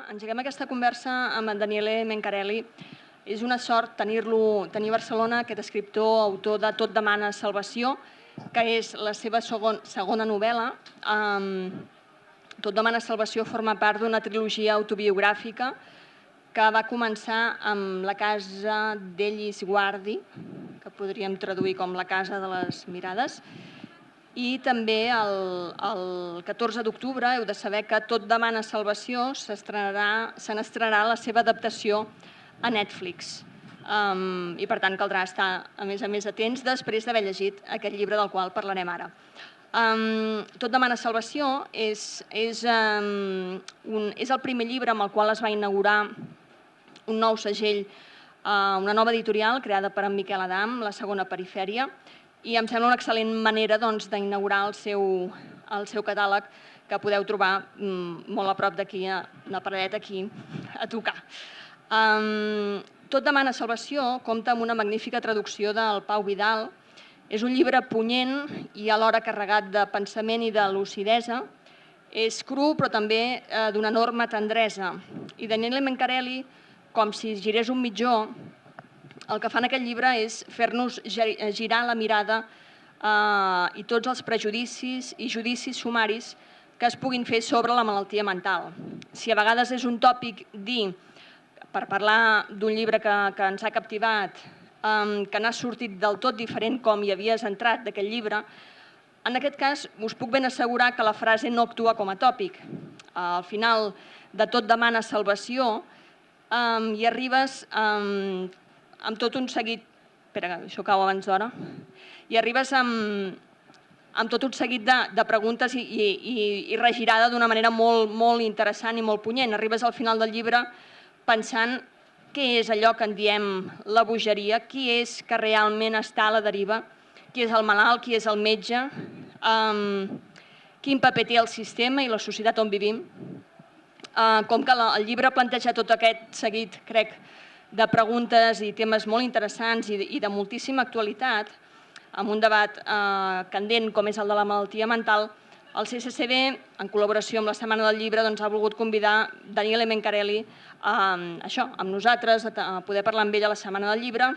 Engeguem aquesta conversa amb en Daniele Mencarelli. És una sort tenir a Barcelona, aquest escriptor, autor de Tot demana salvació, que és la seva segona novel·la. Tot demana salvació forma part d'una trilogia autobiogràfica que va començar amb La casa d'Ellis Guardi, que podríem traduir com La casa de les mirades, i també el 14 d'octubre heu de saber que Tot demana salvació se n'estrenarà la seva adaptació a Netflix. I per tant caldrà estar a més atents després d'haver llegit aquest llibre del qual parlarem ara. Tot demana salvació és el primer llibre amb el qual es va inaugurar un nou segell, una nova editorial creada per en Miquel Adam, La Segona Perifèria, i em sembla una excel·lent manera d'inaugurar el seu catàleg, que podeu trobar molt a prop d'aquí, una paradeta aquí, a tocar. Tot demana salvació compta amb una magnífica traducció del Pau Vidal. És un llibre punyent i alhora carregat de pensament i de lucidesa. És cru, però també d'una enorme tendresa. I Daniele Mencarelli, com si girés un mitjó, el que fa en aquest llibre és fer-nos girar la mirada i tots els prejudicis i judicis sumaris que es puguin fer sobre la malaltia mental. Si a vegades és un tòpic dir, per parlar d'un llibre que ens ha captivat, que n'ha sortit del tot diferent com hi havies entrat d'aquest llibre, en aquest cas us puc ben assegurar que la frase no actua com a tòpic. Al final de Tot demana salvació hi arribes amb tot un seguit... Espera, que això cau abans d'hora. I arribes amb tot un seguit de preguntes i regirada d'una manera molt interessant i molt punyent. Arribes al final del llibre pensant què és allò que en diem la bogeria, qui és que realment està a la deriva, qui és el malalt, qui és el metge, quin paper té el sistema i la societat on vivim. Com que el llibre planteja tot aquest seguit, crec, de preguntes i temes molt interessants i de moltíssima actualitat, amb un debat candent com és el de la malaltia mental, el CCCB, en col·laboració amb la Setmana del Llibre, ha volgut convidar Daniele Mencarelli amb nosaltres a poder parlar amb ell a la Setmana del Llibre,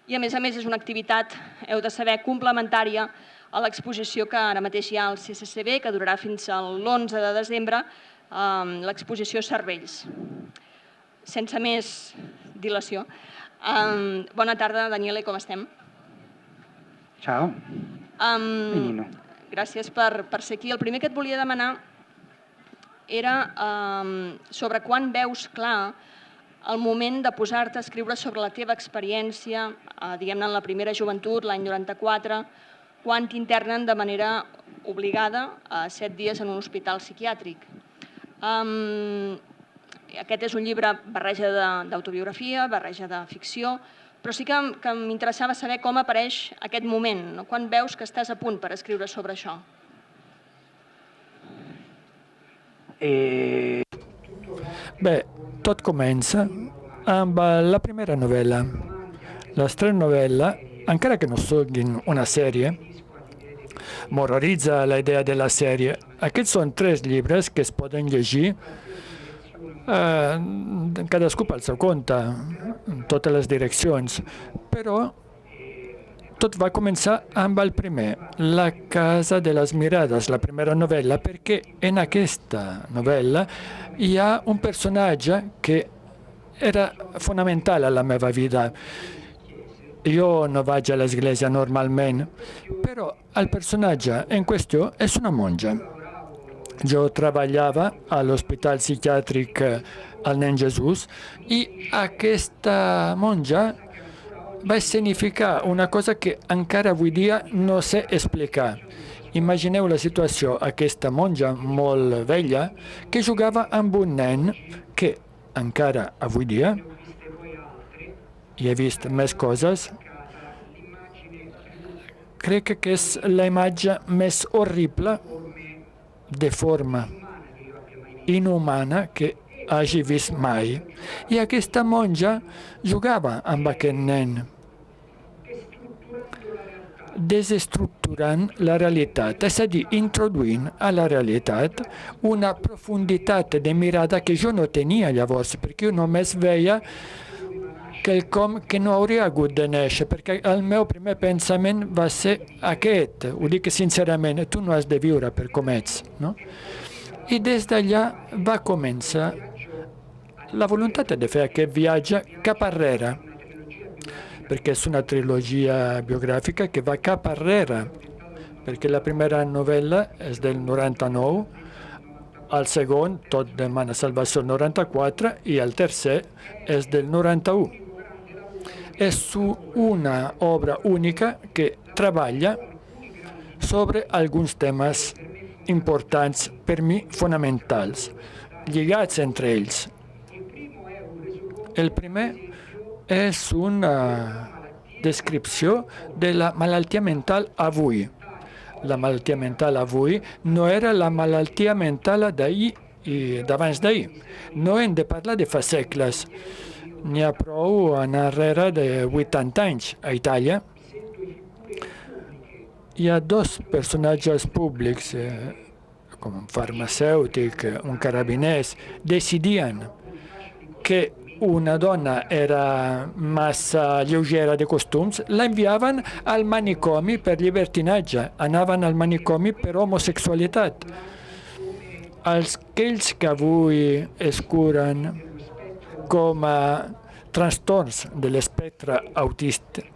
i a més és una activitat, heu de saber, complementària a l'exposició que ara mateix hi ha al CCCB, que durarà fins a l'11 de desembre, l'exposició Cervells. Sense més dilació. Bona tarda, Daniele, com estem? Ciao. Benino. Gràcies per ser aquí. El primer que et volia demanar era sobre quan veus clar el moment de posar-te a escriure sobre la teva experiència, diguem-ne en la primera joventut, l'any 94, quan t'internen de manera obligada a 7 dies en un hospital psiquiàtric. Aquest és un llibre barreja d'autobiografia, barreja de ficció, però sí que m'interessava saber com apareix aquest moment, quan veus que estàs a punt per escriure sobre això. Bé, tot comença amb la primera novel·la. L'estrena novel·la, encara que no siguin una sèrie, m'horroritza la idea de la sèrie. Aquests són 3 llibres que es poden llegir cadascú pel seu compte, en totes les direccions, però tot va començar amb el primer, La casa de les mirades, la primera novel·la, perquè en aquesta novel·la hi ha un personatge que era fonamental a la meva vida. Jo no vaig a l'església normalment, però el personatge en qüestió és una monja. Jo treballava a l'Hospital Psiquiàtric al Nen Jesús i aquesta monja va escenificar una cosa que encara avui dia no sé explicar. Imagineu la situació, aquesta monja molt vella que jugava amb un nen que encara avui dia, i he vist més coses, crec que és la imatge més horrible de forma inhumana que hagi vist mai. I aquesta monja jugava amb aquest nen. desestructurant la realitat, és a dir, introduint a la realitat una profunditat de mirada que jo no tenia llavors, perquè jo només veia quelcom que no hauria hagut de néixer, perquè el meu primer pensament va ser aquest, ho dic sincerament, tu no has de viure per com ets, no? I des d'allà va començar la voluntat de fer aquest viatge cap arrere, perquè és una trilogia biogràfica que va cap arrere, perquè la primera novel·la és del 99, el segon, Tot demana salvació, el 94, i el tercer és del 91. És una obra única que treballa sobre alguns temes importants, per mi fonamentals, lligats entre ells. El primer és una descripció de la malaltia mental avui. La malaltia mental avui no era la malaltia mental d'ahir i d'abans d'ahir. No hem de parlar de fa segles. N'hi ha prou anar darrere de 80 anys a Itàlia. Hi ha dos personatges públics, com un farmacèutic, un carabiners, decidien que una dona era massa lleugera de costums, la enviaven al manicomi per llibertinatge, anaven al manicomi per homosexualitat. Aquells que avui es curen com a trastorns de l'espectre autista,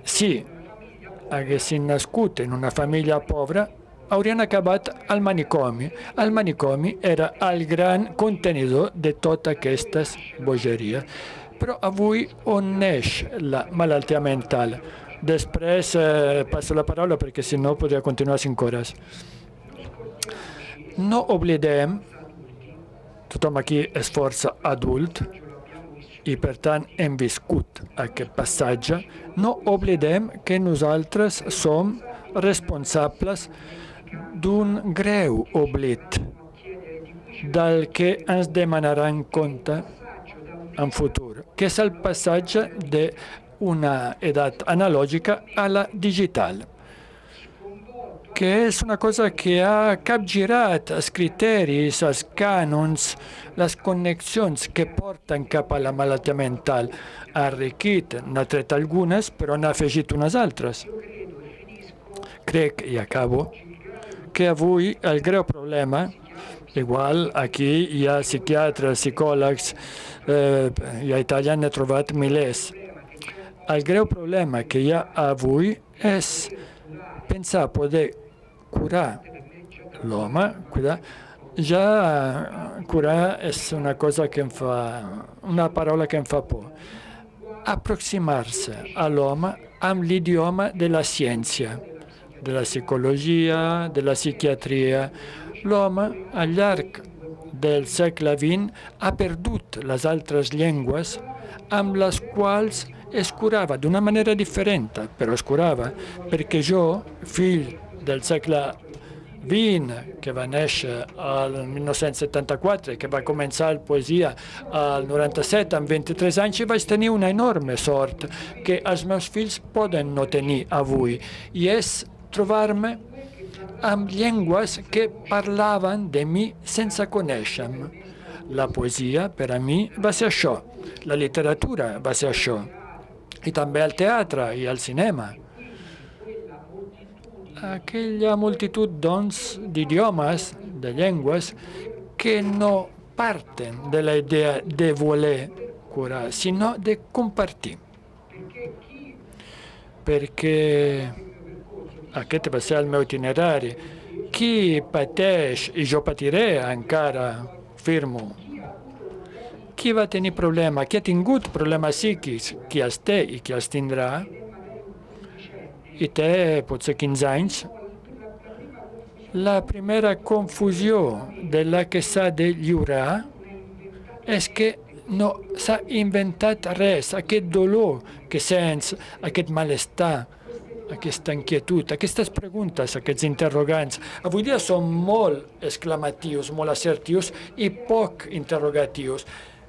si haguessin nascut en una família pobra, haurien acabat al manicomi. El manicomi era el gran contenidor de totes aquestes bogeries. Però avui on neix la malaltia mental? Després passo la paraula perquè si no podria continuar 5 hores. No oblidem, tothom aquí és força adult i per tant hem viscut aquest passatge, no oblidem que nosaltres som responsables d'un greu oblit del que ens demanaran compte en futur, que és el passatge d'una edat analògica a la digital, que és una cosa que ha capgirat els criteris, els cànons, les connexions que porten cap a la malaltia mental. Ha enriquit, n'ha tret algunes, però n'ha afegit unes altres. Crec, i acabo, que avui el greu problema, igual aquí hi ha psiquiatres, psicòlegs, i a Itàlia n'he trobat milers. El greu problema que hi ha avui és pensar poder curar l'home, ja curar és una cosa que em fa, una paraula que em fa por. Aproximar-se a l'home amb l'idioma de la ciència, de la psicologia, de la psiquiatria. L'home, al llarg del segle XX, ha perdut les altres llengües amb les quals es curava d'una manera diferent, però es curava, perquè jo, fill del segle XX, que va néixer el 1974, que va començar la poesia al 97, amb 23 anys, i vaig tenir una enorme sort que els meus fills poden no tenir avui, i és trobar-me amb llengües que parlaven de mi sense conèixer-me. La poesia, per a mi, va ser això. La literatura va ser això. I també el teatre i el cinema. Aquella multitud, doncs, d'idiomes, de llengües, que no parten de la idea de voler curar, sinó de compartir. Perquè aquest va ser el meu itinerari. Qui pateix, i jo patiré encara, firmo, qui va tenir problema, qui ha tingut problemes psíquics, qui els té i qui els tindrà, i té potser 15 anys, la primera confusió de la que s'ha de lliurar és que no s'ha inventat res, aquest dolor que sents, aquest malestar, aquesta inquietud, aquestes preguntes, aquests interrogants. Avui dia són molt exclamatius, molt assertius i poc interrogatius.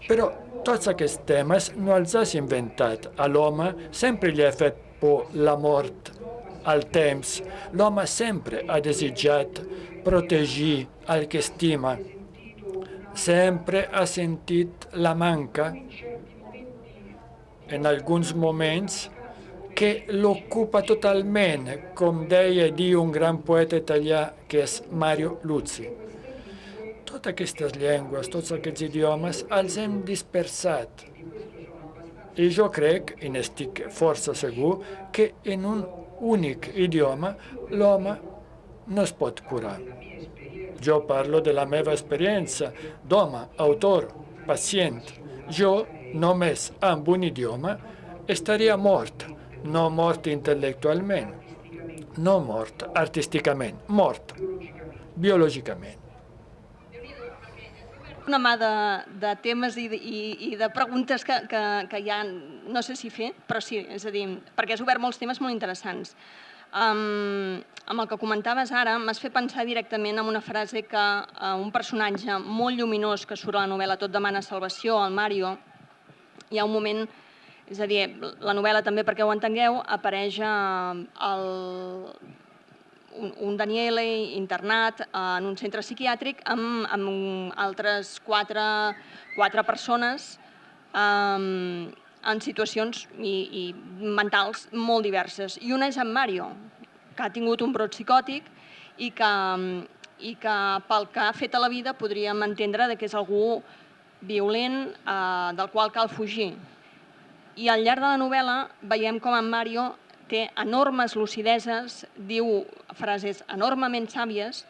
Però tots aquests temes no els has inventat. A l'home sempre li ha fet por la mort al temps. L'home sempre ha desitjat protegir el que estima. Sempre ha sentit la manca, en alguns moments, que l'ocupa totalment, com deia i diu un gran poeta italià que és Mario Luzzi. Totes aquestes llengües, tots aquests idiomes, els hem dispersat. I jo crec, i n'estic força segur, que en un únic idioma l'home no es pot curar. Jo parlo de la meva experiència d'home, autor, pacient. Jo, només amb un idioma, estaria mort. No mort intel·lectualment, no mort artísticament, mort biològicament. Una mà de temes i de preguntes que ja no sé si fer, però sí, és a dir, perquè has obert molts temes molt interessants. Amb el que comentaves ara m'has fet pensar directament en una frase que un personatge molt lluminós que surt a la novel·la Tot demana salvació, el Mario, hi ha un moment, és a dir, la novel·la també perquè ho entengueu, apareix un Daniele internat en un centre psiquiàtric amb altres quatre persones en situacions mentals molt diverses. I una és en Mario, que ha tingut un brot psicòtic i que pel que ha fet a la vida podríem entendre que és algú violent del qual cal fugir. I al llarg de la novel·la veiem com en Mario té enormes lucideses, diu frases enormement sàvies,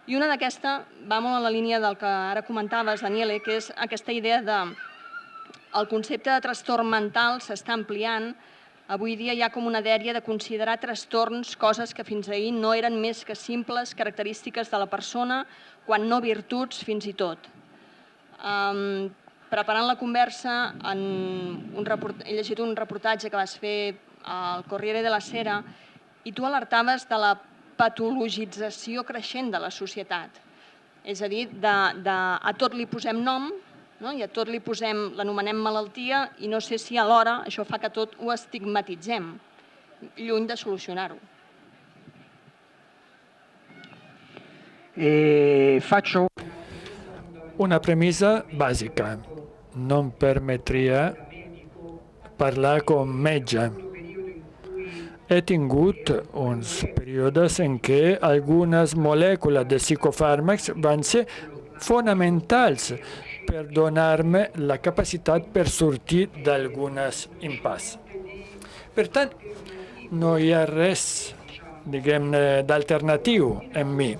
i una d'aquesta va molt en la línia del que ara comentaves, Daniele, que és aquesta idea de el concepte de trastorn mental s'està ampliant. Avui dia hi ha com una dèria de considerar trastorns coses que fins ahir no eren més que simples característiques de la persona, quan no virtuts fins i tot. Preparant la conversa, he llegit un reportatge que vas fer al Corriere della Sera i tu alertaves de la patologització creixent de la societat. És a dir, a tot li posem nom, i a tot li posem, l'anomenem malaltia i no sé si alhora això fa que tot ho estigmatitzem, lluny de solucionar-ho. Faccio una premissa bàsica. No em permetria parlar com metge. He tingut uns períodes en què algunes molècules de psicofàrmacs van ser fonamentals per donar-me la capacitat per sortir d'algunes impasses. Per tant, no hi ha res, diguem-ne, d'alternatiu en mi.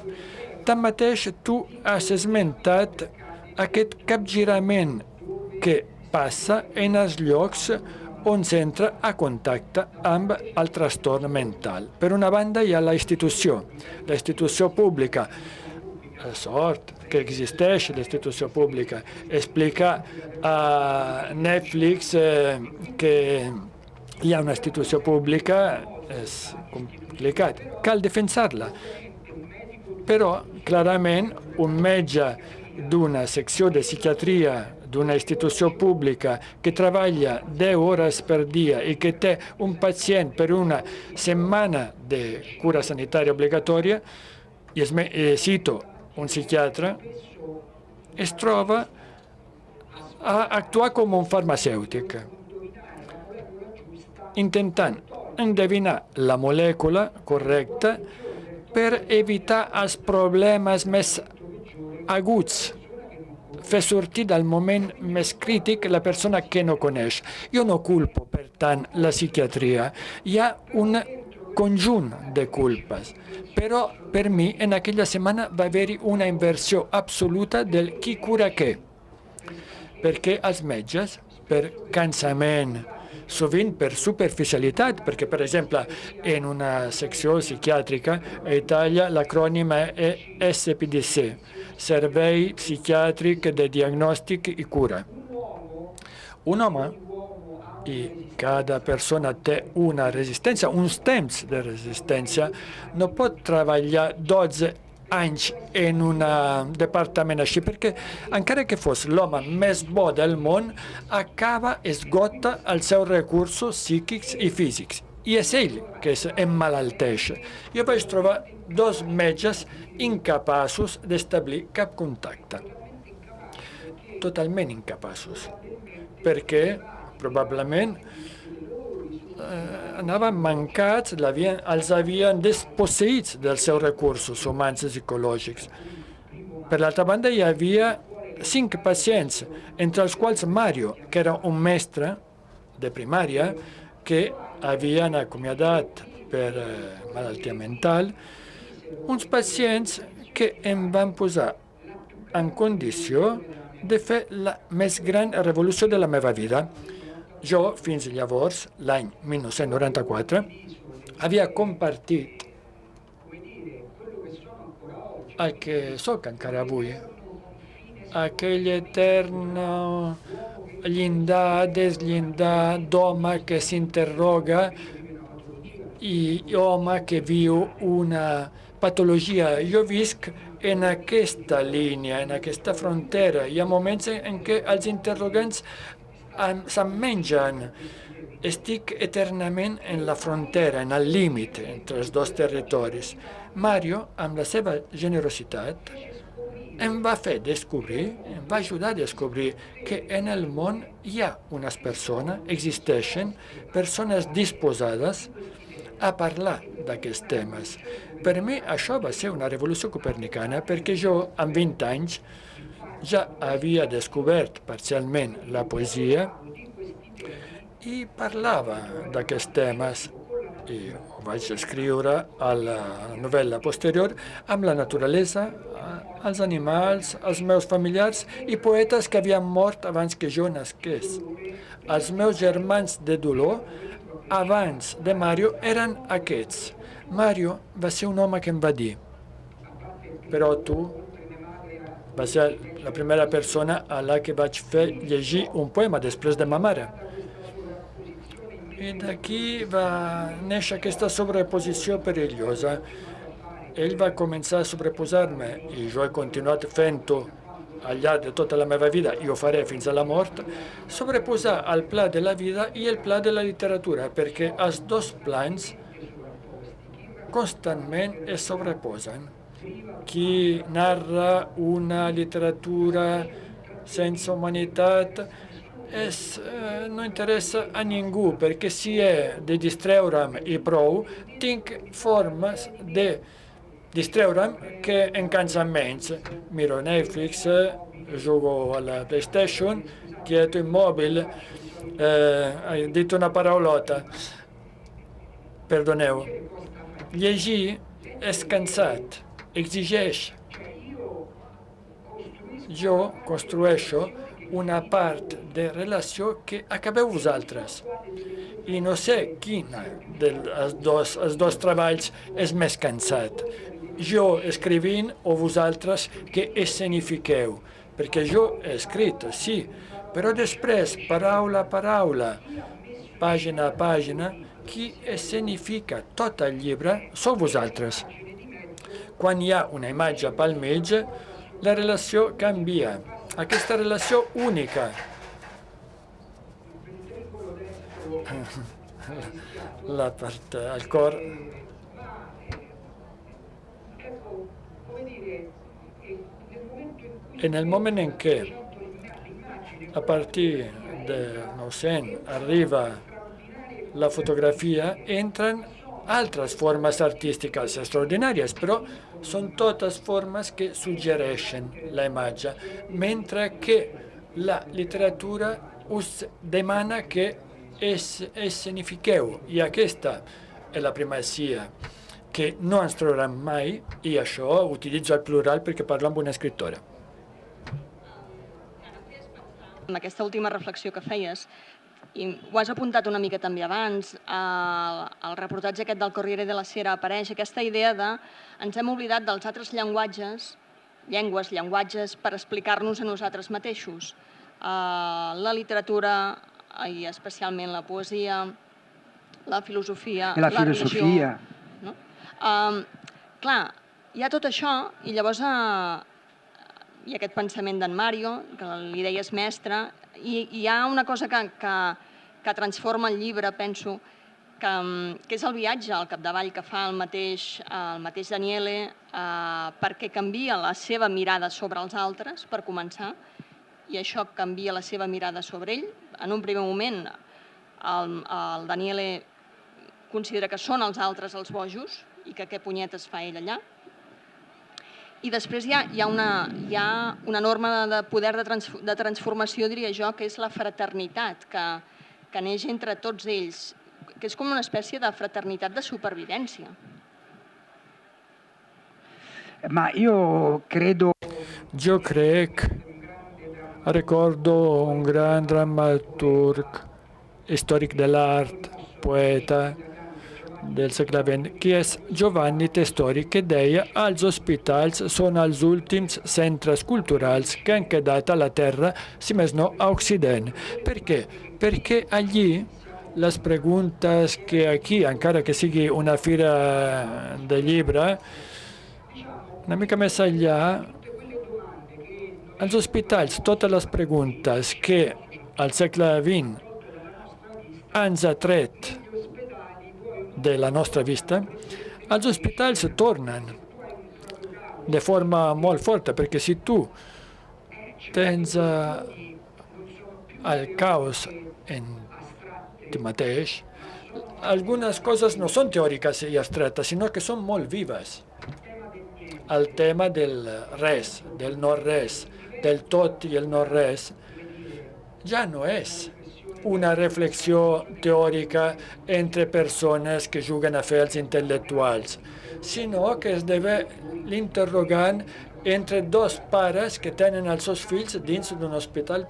Tanmateix, tu has esmentat aquest capgirament que passa en els llocs on s'entra a contacte amb el trastorn mental. Per una banda hi ha la institució pública. La sort que existeix la pública. Explicar a Netflix que hi ha una institució pública és complicat. Cal defensar-la. Però, clarament, un metge d'una secció de psiquiatria d'una institució pública que treballa 10 hores per dia i que té un pacient per una setmana de cura sanitària obligatòria, i cito un psiquiatre, es troba a actuar com un farmacèutic, intentant endevinar la molècula correcta per evitar els problemes més aguts, fer sortir del moment més crític la persona que no coneix. Jo no culpo, per tant, la psiquiatria. Hi ha un conjunt de culpes, però per mi en aquella setmana va haver-hi una inversió absoluta del qui cura què, perquè els metges, per cansament, sovint per superficialitat, perquè, per exemple, en una secció psiquiàtrica a Itàlia l'acrònim è SPDC, Servei Psiquiàtric de Diagnòstic i Cura. Un home, i cada persona té una resistència, uns temps de resistència, no pot treballar 12 anys en un departament així, perquè encara que fos l'home més bo del món, esgota els seus recursos psíquics i físics. i és ell que emmalalteix. Jo vaig trobar 2 metges incapaços d'establir cap contacte. Totalment incapaços. Perquè probablement anaven mancats, els havien desposseïts dels seus recursos humans i psicològics. Per l'altra banda, hi havia 5 pacients, entre els quals Mario, que era un mestre de primària, que havien acomiadat per malaltia mental, uns pacients que em van posar en condició de fer la més gran revolució de la meva vida. Jo, fins llavors, l'any 1994, havia compartit el que sóc encara avui, aquell etern llindar, desllindar d'home que s'interroga i home que viu una patologia. Jo visc en aquesta línia, en aquesta frontera. Hi ha moments en què els interrogants se'm mengen. Estic eternament en la frontera, en el límit entre els 2 territoris. Mario, amb la seva generositat, em va fer descobrir, em va ajudar a descobrir que en el món hi ha unes persones, existeixen persones disposades a parlar d'aquests temes. Per mi això va ser una revolució copernicana perquè jo, amb 20 anys, ja havia descobert parcialment la poesia i parlava d'aquests temes. I ho vaig escriure a la novel·la posterior amb la naturalesa, els animals, els meus familiars i poetes que havien mort abans que jo nasqués. Els meus germans de dolor, abans de Mario, eren aquests. Mario va ser un home que em va dir: però tu va ser la primera persona a la que vaig fer llegir un poema després de ma mare. I d'aquí va néixer aquesta sobreposició perillosa. Ell va començar a sobreposar-me i jo he continuat fent-ho al llarg de tota la meva vida i ho faré fins a la mort, sobreposar el pla de la vida i el pla de la literatura, perquè els 2 plans constantment es sobreposen. Qui narra una literatura sense humanitat no interessa a ningú, perquè si è de distreure'm i prou, tinc formes de distreure'm que em cansen menys. Miro Netflix, jugo a la PlayStation, quieto, immòbil, he dit una paraulota, perdoneu. Llegir és cansat, exigeix. Jo construeixo una part de relació que acabeu vosaltres. I no sé quin dels dos treballs és més cansat. Jo escrivint o vosaltres que escenifiqueu. Perquè jo he escrit, sí, però després, paraula a paraula, pàgina a pàgina, qui escenifica tot el llibre sou vosaltres. Quan hi ha una imatge pel mig, la relació canvia. Aquesta relació única. La part, el cor. En el moment en què, a partir del 900, arriba la fotografia, entren altres formes artístiques extraordinàries, però són totes formes que suggereixen la imatge, mentre que la literatura us demana que escenifiqueu, i aquesta és la primacia que no ens trobarem mai, i això utilitzo el plural perquè parlo amb una escriptora. En aquesta última reflexió que feies, i ho has apuntat una mica també abans, el reportatge aquest del Corriere della Sera apareix aquesta idea de ens hem oblidat dels altres llenguatges per explicar-nos a nosaltres mateixos. La literatura, i especialment la poesia, la filosofia, la religió. No? Clar, hi ha tot això i llavors hi ha aquest pensament d'en Mario, que li deies mestre, i hi ha una cosa que transforma el llibre, penso, que és el viatge al capdavall que fa el mateix Daniele perquè canvia la seva mirada sobre els altres, per començar, i això canvia la seva mirada sobre ell. En un primer moment, el Daniele considera que són els altres els bojos i que què punyetes fa ell allà. I després hi ha una norma de poder de transformació, diria jo, que és la fraternitat, que neix entre tots ells, que és com una espècie de fraternitat de supervivència. Ma io credo... Jo crec, ricordo un gran drammaturg, storic de l'art, poeta del segle XX, che és Giovanni Testori, che deia els hospitals són els últims centres culturals que han quedat a la Terra, si més no a Occident. Per què? Perquè allí les preguntes que aquí, encara que sigui una fira de llibre, una mica més enllà, als hospitals totes les preguntes que al segle XX ens ha tret de la nostra vista, als hospitals tornen de forma molt forta, perquè si tu tens el caos en ti mateix, algunes coses no són teòriques i abstractes, sinó que són molt vives. El tema del res, del no-res, del tot i el no-res, ja no és una reflexió teòrica entre persones que juguen a fer els intel·lectuals, sinó que esdevé l'interrogant entre dos pares que tenen els seus fills dins d'un hospital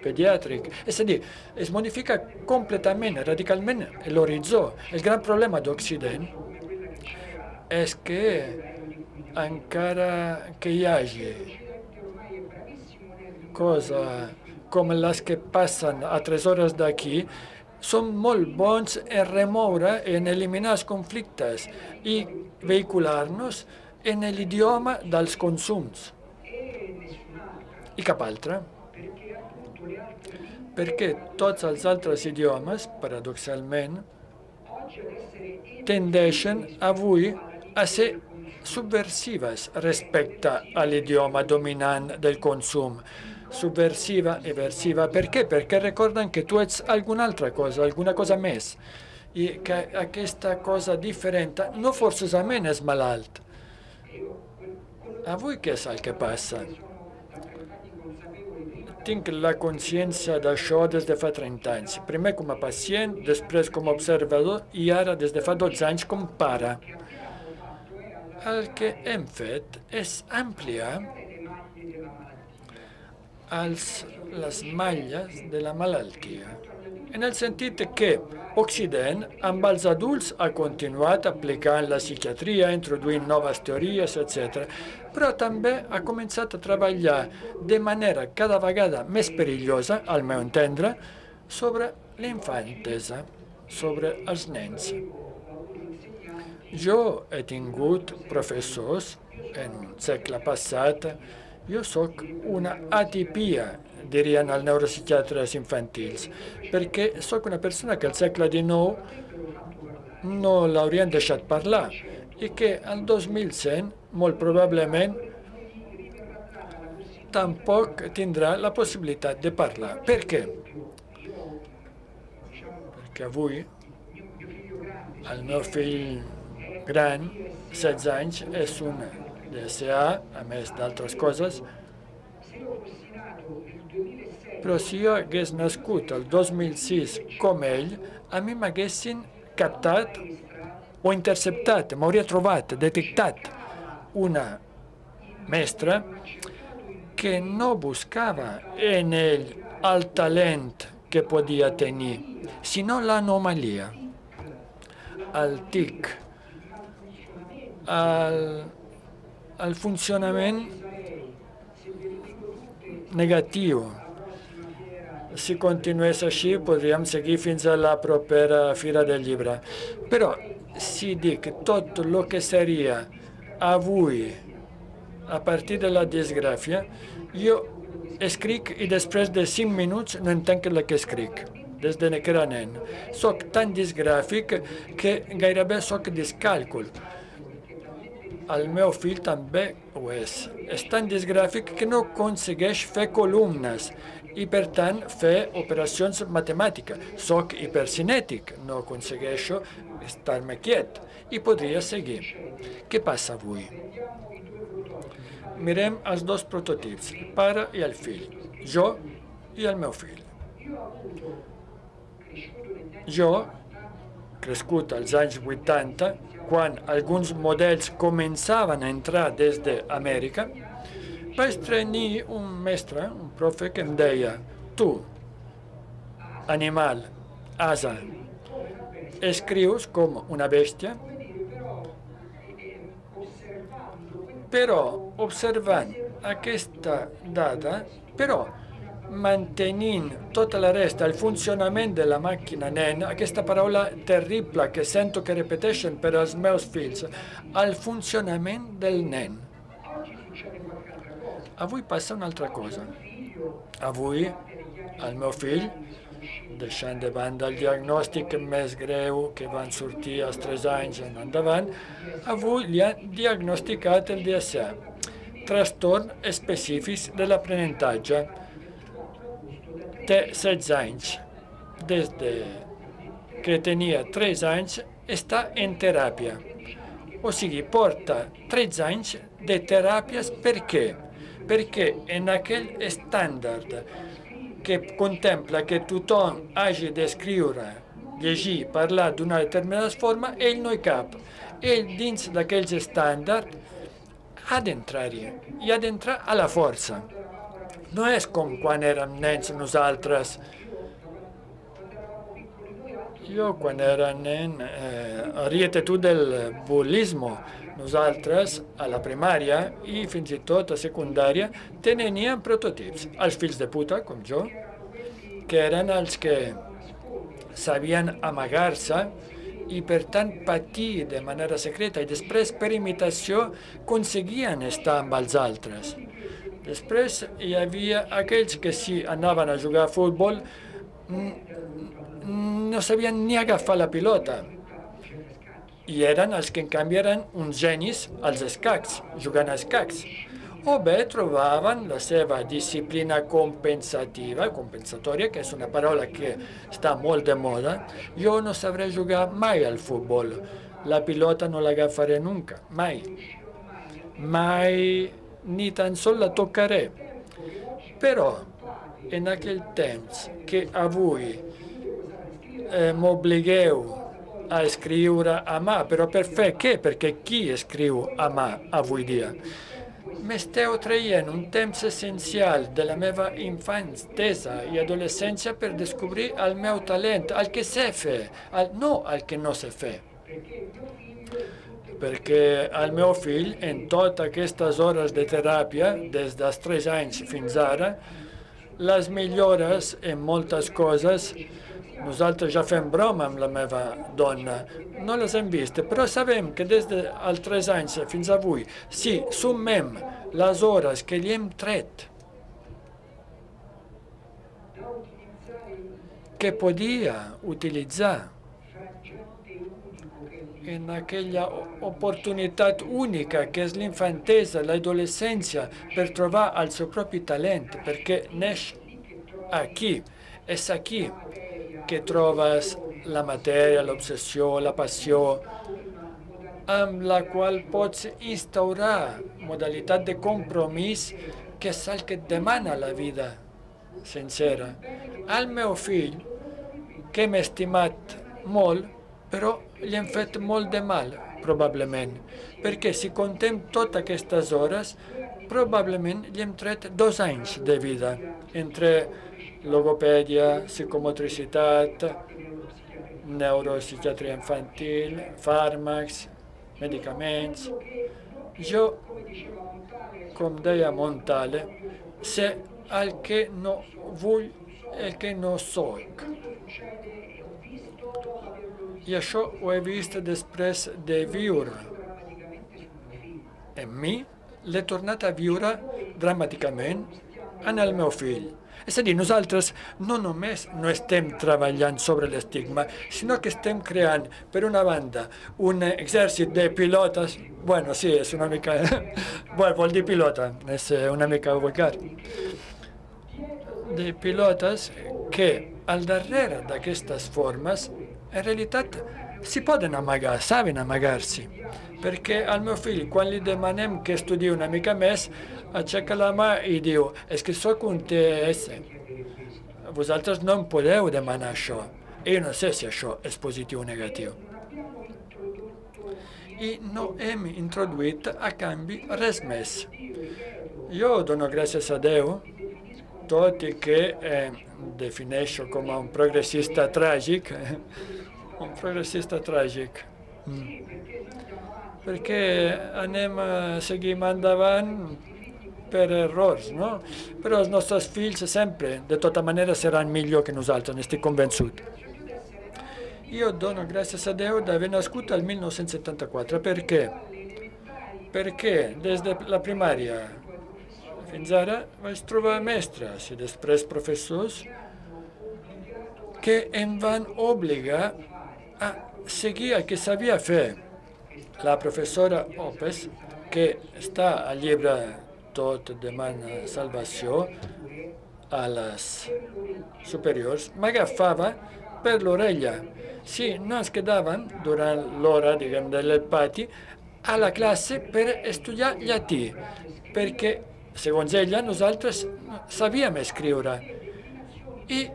pediàtric. És a dir, es modifica completament, radicalment, l'horitzó. El gran problema d'Occident és que encara que hi hagi coses com les que passen a 3 hores d'aquí, són molt bons en remoure, en eliminar els conflictes i vehicular-nos en l'idioma dels consums. I cap altre. Perquè tots els altres idiomes, paradoxalment, tendeixen avui a ser subversives respecte a l'idioma dominant del consum. Subversiva e versiva. Perché? Perché ricordano che tu ets alguna altra cosa, alguna cosa més, i que aquesta cosa differente no forçosament és malalt. Avui què és el que passa? Tinc la consciència d'això des de fa 30 anys. Primer com a pacient, després com a observador i ara des de fa 12 anys com pare. El que hem fet és ampliar les malles de la malaltia, en el sentit que Occident, amb els adults, ha continuat aplicant la psiquiatria, introduint noves teories, etc., però també ha començat a treballar de manera cada vegada més perillosa, al meu entendre, sobre l'infantesa, sobre els nens. Jo he tingut professors en un segle passat. Jo sóc una atipia, dirien els neuropsiquiatres infantils, perquè sóc una persona que al segle XIX no l'haurien deixat parlar i que al 2100, molt probablement, tampoc tindrà la possibilitat de parlar. Per què? Perquè avui el meu fill gran, 16 anys, és un DSA, a més d'altres coses, però si jo hagués nascut el 2006 com ell, a mi m'haguessin captat o interceptat, m'hauria trobat, detectat una mestra que no buscava en ell el talent que podia tenir, sinó l'anomalia, el tic, el funcionament negatiu. Si continués així, podríem seguir fins a la propera Fira del Llibre. Però, si dic tot el que seria avui, a partir de la desgràcia, jo escric i després de 5 minuts no entenc el que escric. des de que era nen. Soc tan disgràfic que gairebé soc discàlcul. El meu fill també ho és. És tan disgràfic que no aconsegueix fer columnes i, per tant, fer operacions matemàtiques. Soc hipercinètic, no aconsegueixo estar-me quiet. I podria seguir. Què passa avui? Mirem els dos prototips, el pare i el fill. Jo i el meu fill. Jo, crescut als anys 80, quan alguns models començaven a entrar des d'Amèrica, vaig tenir un mestre, un profe, que em deia: tu, animal, asa, escrius com una bèstia, però observant aquesta dada, però mantenint tota la resta, el funcionament de la màquina nen, aquesta paraula terrible que sento que repeteixen per als meus fills, el funcionament del nen. Avui passa una altra cosa. Avui el meu fill, deixant de banda el diagnòstic més greu que van sortir als 3 anys en endavant, avui li han diagnosticat el DSA, trastorn específic de l'aprenentatge. Té 16 anys. Des que tenia 3 anys està en teràpia. O sigui, porta 13 anys de teràpies. Per què? Perquè en aquell estàndard que contempla que tothom hagi d'escriure, llegir, parlar d'una determinada forma, ell no hi cap. Ell, dins d'aquells estàndards, ha d'entrar-hi i ha d'entrar a la força. No és com quan érem nens nosaltres. Jo, quan era nen, ríete tu del bullismo. Nosaltres, a la primària i fins i tot a secundària, teníem prototips. Els fills de puta, com jo, que eren els que sabien amagar-se i, per tant, patir de manera secreta i després, per imitació, aconseguien estar amb els altres. Després hi havia aquells que si anaven a jugar a futbol no sabien ni agafar la pilota. I eren els que en canvi eren uns genis als escacs, jugant a escacs. O bé trobaven la seva disciplina compensatòria, que és una paraula que està molt de moda. Jo no sabré jugar mai al futbol. La pilota no l'agafaré nunca, mai. Mai ni tan sol la toccaré. Però en aquell temps que avui m'obligueu a escriure a mà, però per fer què? Perquè qui escriu a mà avui dia? M'esteu traient un temps essencial de la meva infantesa i adolescència per descobrir el meu talent, el que sé fer, no el que no sé fer. Perquè el meu fill, en totes aquestes hores de teràpia, des dels 3 anys fins ara, les millores en moltes coses, nosaltres ja fem broma amb la meva dona, no les hem vist, però sabem que des dels 3 anys fins avui, si sumem les hores que li hem tret, que podia utilitzar en aquella oportunitat única que és l'infantesa, l'adolescència, per trobar el seu propi talent, perquè neix aquí, és aquí que trobes la matèria, l'obsessió, la passió, amb la qual pots instaurar modalitat de compromís, que és el que et demana la vida sencera. Al meu fill, que hem estimat molt, però li hem fet molt de mal, probablement, perquè si contem totes aquestes hores, probablement li hem tret 2 anys de vida, entre logopèdia, psicomotricitat, neuropsiquiatria infantil, fàrmacs, medicaments. Jo, com deia Montale, sé el que no vull, el que no soc. I això ho he vist després de viure. En mi l'he tornat a viure dramàticament en el meu fill. És a dir, nosaltres no només no estem treballant sobre l'estigma, sinó que estem creant, per una banda, un exèrcit de pilotes, bueno, sí, és una mica, bueno, vol dir pilota, és una mica vulgar, de pilotes que al darrere d'aquestes formes, en realitat, si poden amagar, saben amagar-s'hi. Perquè al meu fill, quan li demanem que estudi una mica més, aixeca la mà i diu, és que sóc un TS. Vosaltres no em podeu demanar això. I no sé si això és positiu o negatiu. I no hem introduït, a canvi, res més. Jo dono gràcies a Déu, tot i que defineixo com un progressista tràgic, perquè seguim endavant per errors, no? Però els nostres fills sempre, de tota manera, seran millor que nosaltres, n'estic convençut. Io dono gràcies a Déu d'haver nascut al 1974. Per què? Perquè des de la primària fins ara vaig trobar mestres i després professors que em van obligar a seguir el que sabia fer. La professora Opes, que està al llibre Tot demana salvació a les superiors, m'agafava per l'orella. Sí, no ens quedàvem durant l'hora, diguem, del pati a la classe per estudiar llatí, perquè, segons ella, nosaltres sabíem escriure i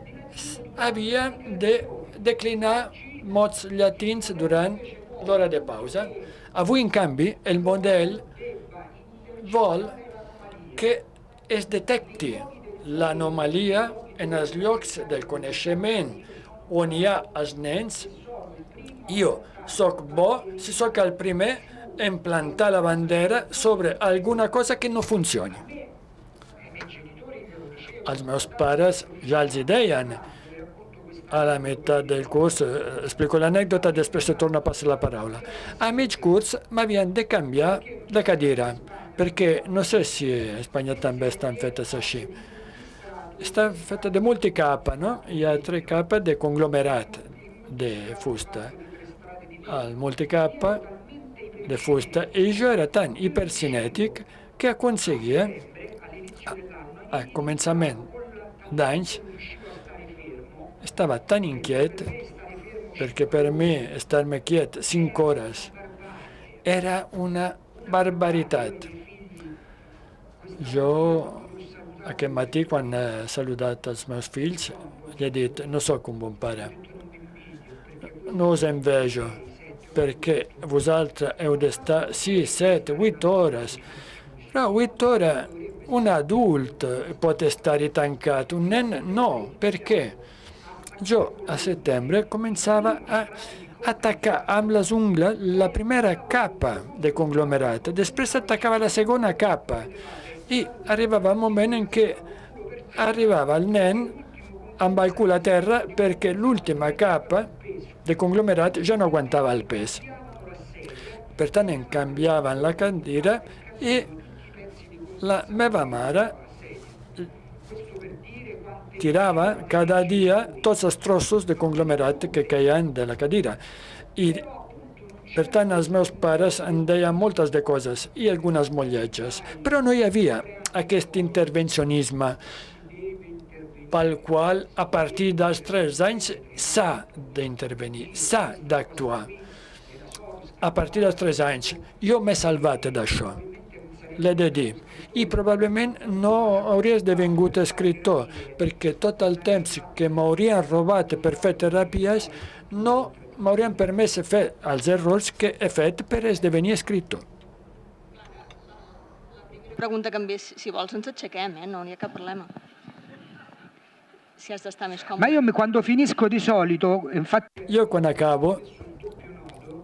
havíem de declinar mots llatins durant l'hora de pausa. Avui, en canvi, el model vol que es detecti l'anomalia en els llocs del coneixement on hi ha els nens. Jo sóc bo si sóc el primer en plantar la bandera sobre alguna cosa que no funcioni. Els meus pares ja els hi deien a la meitat del curs, explico l'anècdota, després se torna a passar la paraula. A mig curs m'havien de canviar de cadira, perquè no sé si a Espanya també estan fetes així. Està feta de multicapa, no? Hi ha 3 capes de conglomerat de fusta. El multicapa de fusta, i jo era tan hipercinètic que aconseguia, a començament d'anys, estava tan inquiet, perquè per mi estar-me quiet 5 hores era una barbaritat. Jo, aquest matí, quan he saludat els meus fills, li he dit, no sóc un bon pare. No us envejo, perquè vosaltres heu d'estar 6, 7, 8 hores. Però 8 hores un adult pot estar-hi tancat, un nen no. Per què? Jo a setembre començava a attaccar amb les ungles la primera capa de conglomerat, després attaccava la segona capa i arribava un moment en què arribava el nen amb el cul a terra perquè l'última capa de conglomerat ja no aguantava el pes. Per tant, em canviaven la cadira i la meva mare tirava cada dia tots els trossos de conglomerat que caien de la cadira. I, per tant, els meus pares em deien moltes de coses i algunes molt lletges. Però no hi havia aquest intervencionisme pel qual, a partir dels 3 anys, s'ha d'intervenir, s'ha d'actuar. A partir dels 3 anys, jo m'he salvat d'això. L'he de dir. I probablement no hauria esdevingut escriptor, perquè tot el temps que m'haurien robat per fer terapies no m'haurien permès fer els errors que he fet per esdevenir escriptor. Pregunta canvia, si vols ens aixequem, no hi ha cap problema. Si has d'estar més còmode. Ma io quando finisco di solito, infatti... Jo quan acabo,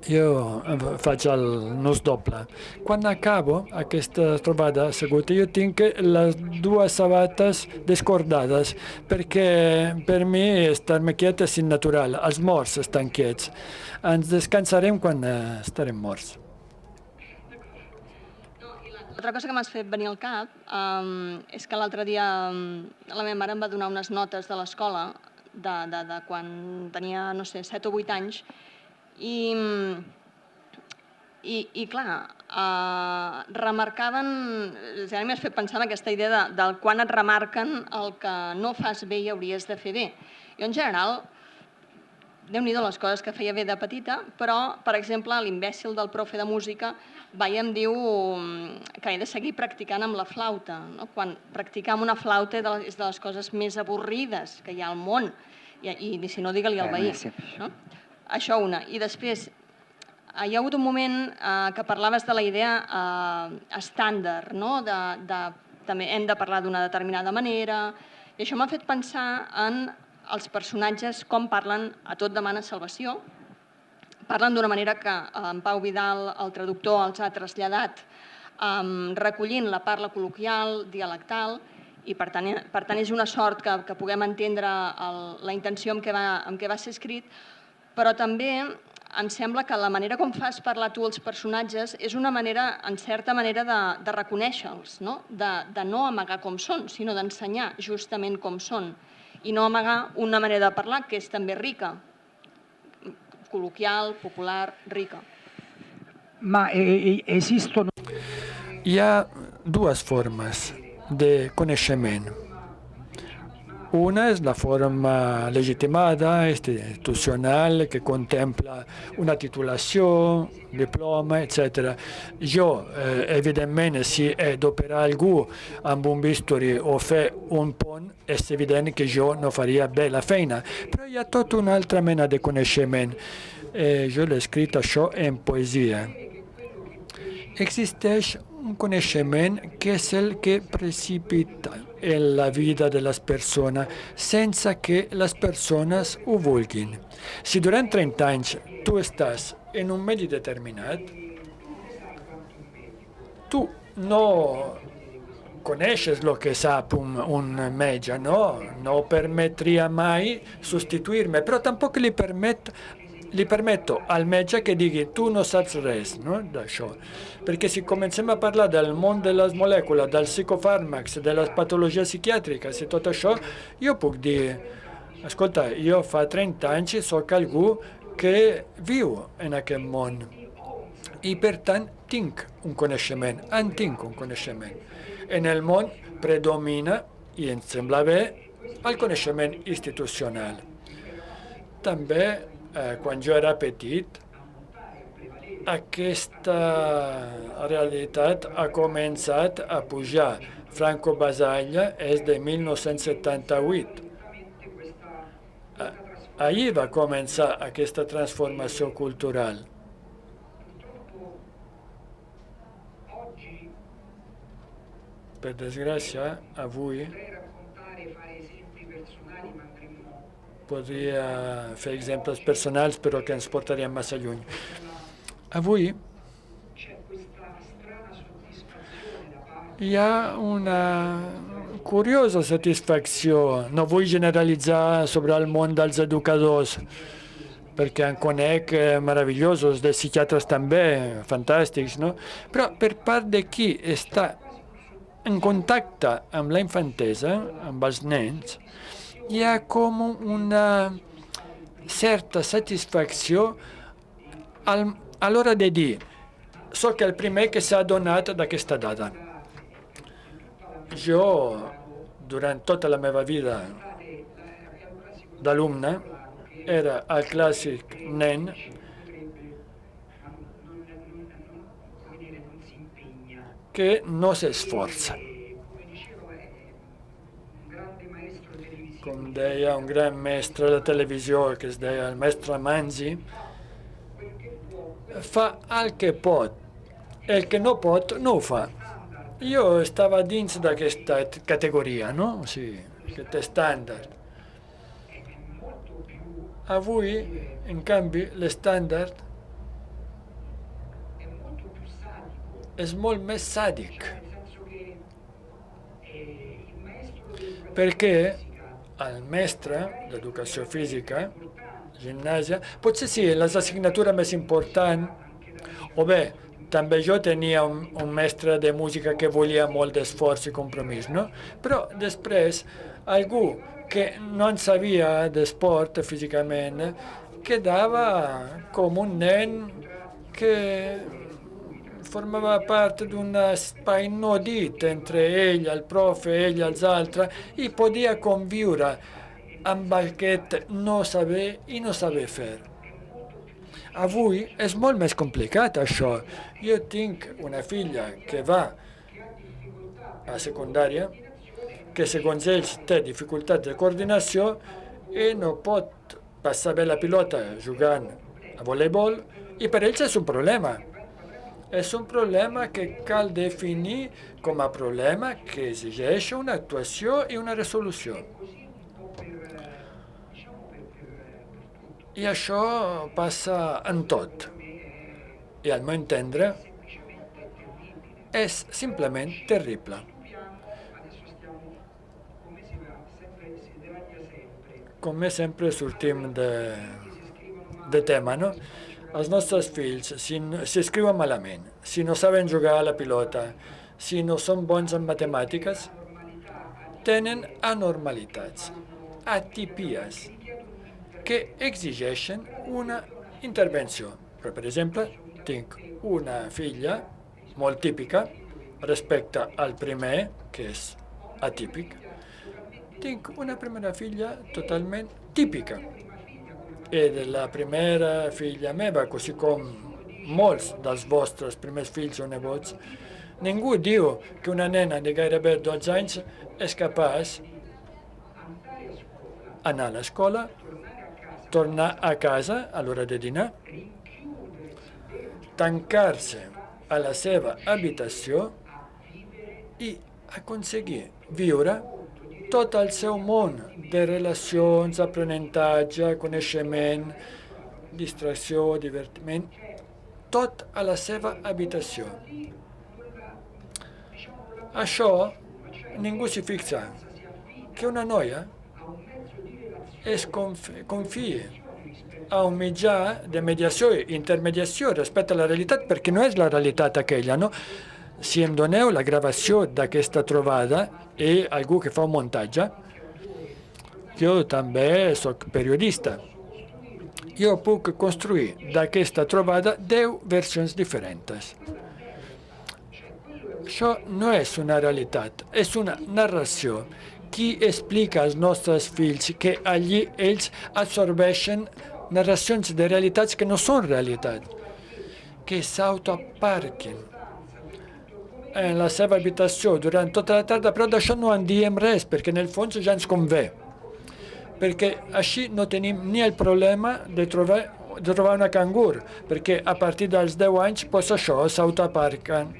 jo faig el nus doble. Quan acabo aquesta trobada asseguda, jo tinc les 2 sabates descordades, perquè per mi estar-me quiet és innatural. Els morts estan quiets. Ens descansarem quan estarem morts. Altra cosa que m'has fet venir al cap és que l'altre dia la meva mare em va donar unes notes de l'escola de quan tenia, no sé, 7 o 8 anys i clar, remarcaven, ara m'has fet pensar en aquesta idea del quan et remarquen el que no fas bé i hauries de fer bé. Jo, en general, Déu-n'hi-do les coses que feia bé de petita, però, per exemple, l'imbècil del profe de música va i em diu que he de seguir practicant amb la flauta. No? Quan practicar amb una flauta és de les coses més avorrides que hi ha al món. I si no, digue-li al veí. No? Això una. I després, hi ha hagut un moment que parlaves de la idea estàndard, no? També hem de parlar d'una determinada manera, i això m'ha fet pensar en els personatges com parlen a Tot demana salvació. Parlen d'una manera que en Pau Vidal, el traductor, els ha traslladat recollint la parla col·loquial, dialectal, i per tant és una sort que puguem entendre la intenció amb què va ser escrit, però també em sembla que la manera com fas parlar tu els personatges és una manera, en certa manera, de reconèixer-los, no? De no amagar com són, sinó d'ensenyar justament com són, i no amagar una manera de parlar que és també rica, col·loquial, popular, rica. Ma esistono... Hi ha dues formes de coneixement. Una és la forma legitimada, institucional, que contempla una titulació, diploma, etc. Jo, evidentment, si he d'operar algú amb un bisturi o fer un pont, és evident que jo no faria bé la feina. Però hi ha tota una altra mena de coneixement. Jo l'he escrit això en poesia. Existeix un coneixement que és el que precipita en la vida de les persones sense que les persones ho vulguin. Si durant 30 anys tu estàs en un medi determinat, tu no coneixes el que sap un metge, no permetria mai sostituir-me, però tampoc li permetto al metge que digui tu no saps res d'això. Perquè si comencem a parlar del món de les molècules, dels psicofàrmacs, de les patologies psiquiàtriques i tot això, jo puc dir, escolta, jo fa 30 anys soc algú que viu en aquest món i per tant tinc un coneixement, en tinc un coneixement. En el món predomina, i em sembla bé, el coneixement institucional. També quan jo era petit, aquesta realitat ha començat a pujar. Franco Basaglia és de 1978. Ahir va començar aquesta transformació cultural. Per desgràcia, avui podria fer exemples personals, però que ens portarien massa lluny. Avui hi ha una curiosa satisfacció. No vull generalitzar sobre el món dels educadors, perquè en conec meravellosos, de psiquiatres també, fantàstics, no? Però per part de qui està en contacte amb la infantesa, amb els nens, hi ha com una certa satisfacció a l'hora de dir soc el primer que s'ha adonat d'aquesta dada. Jo, durant tota la meva vida d'alumne, era el clàssic nen que no s'esforça. Com deia un gran mestre de televisió que es deia el mestre Manzi, fa el que pot, el que no pot no ho fa. Jo estava dins d'aquesta categoria, no? O sigui, aquest estàndard. Avui, en canvi, l'estàndard és molt més sàdic. Perquè el mestre d'educació física, gimnàsia, potser sí, les assignatures més importants, o bé també jo tenia un mestre de música que volia molt d'esforç i compromís, no? Però després, algú que no en sabia d'esport físicament, quedava com un nen que formava part d'un espai no dit entre ell, el profe, ell, els altres, i podia conviure amb aquest no saber i no saber fer. Avui és molt més complicat això. Jo tinc una filla que va a secundària, que segons ells té dificultats de coordinació i no pot passar bé la pilota jugant a voleibol, i per ells és un problema. És un problema que cal definir com a problema que exigeix una actuació i una resolució. I això passa en tot. I al meu entendre és simplement terrible. Com sempre sortim de tema, no? Els nostres fills, si escriuen malament, si no saben jugar a la pilota, si no són bons en matemàtiques, tenen anormalitats, atipies, que exigeixen una intervenció. Però, per exemple, tinc una filla molt típica respecte al primer, que és atípic. Tinc una primera filla totalment típica. I de la primera filla meva, così com molts dels vostres primers fills o nebots, ningú diu que una nena de gairebé 12 anys és capaç d'anar a l'escola, tornar a casa a l'hora de dinar, tancar-se a la seva habitació i aconseguir viure tot el seu món de relacions, aprenentatge, coneixement, distracció, divertiment, tot a la seva habitació. Això ningú s'hi fixa, que una noia es confia a un mitjà de mediació i intermediació respecte a la realitat, perquè no és la realitat aquella, no? Si em doneu la gravació d'aquesta trobada i algú que fa un muntatge, jo també soc periodista. Jo puc construir d'aquesta trobada 10 versions diferents. Això no és una realitat, és una narració. Qui explica als nostres fills que allí ells absorbeixen narracions de realitats que no són realitat, que s'autoaparquen en la seva habitació durant tota la tarda, però d'això no en diem res, perquè en el fons ja ens convé. Perquè així no tenim ni el problema de trobar una cangur, perquè a partir dels 10 anys doncs això s'autoaparquen,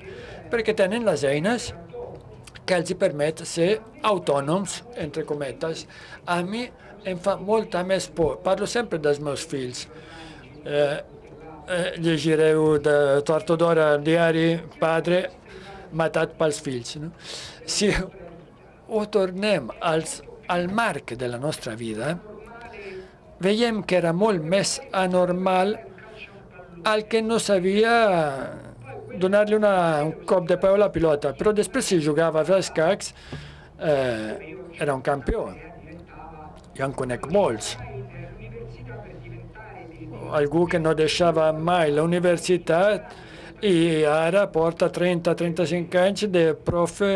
perquè tenen les eines que els permet ser autònoms, entre cometes. A mi em fa molta més por. Parlo sempre dels meus fills. Llegireu de tard o d'hora al diari Padre matat pels fills. No? Si ho tornem al marc de la nostra vida, veiem que era molt més anormal el que no sabia donar-li un cop de peu a la pilota, però després si jugava als escacs era un campió. Jo en conec molts. Algú que no deixava mai la universitat i ara porta 30-35 anys de profe,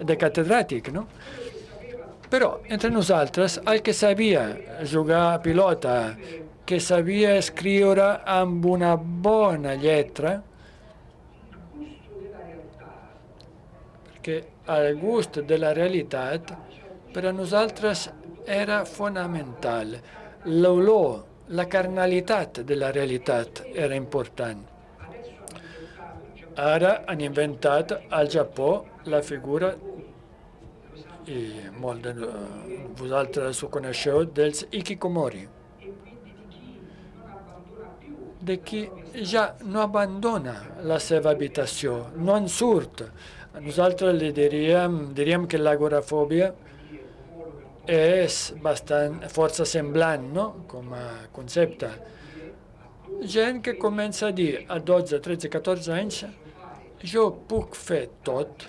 de catedràtic, no? Però entre nosaltres, el que sabia jugar a pilota, que sabia escriure amb una bona lletra, que al gust de la realitat per a nosaltres era fonamental. L'olor, la carnalitat de la realitat era important. Ara han inventat al Japó la figura, i molt de vosaltres ho coneixeu, dels hikikomori, de qui ja no abandona la seva habitació, no en surt. Nosaltres li diríem que l'agorafòbia és força semblant, no? Com a concepte. gent que comença a dir a 12, 13, 14 anys jo puc fer tot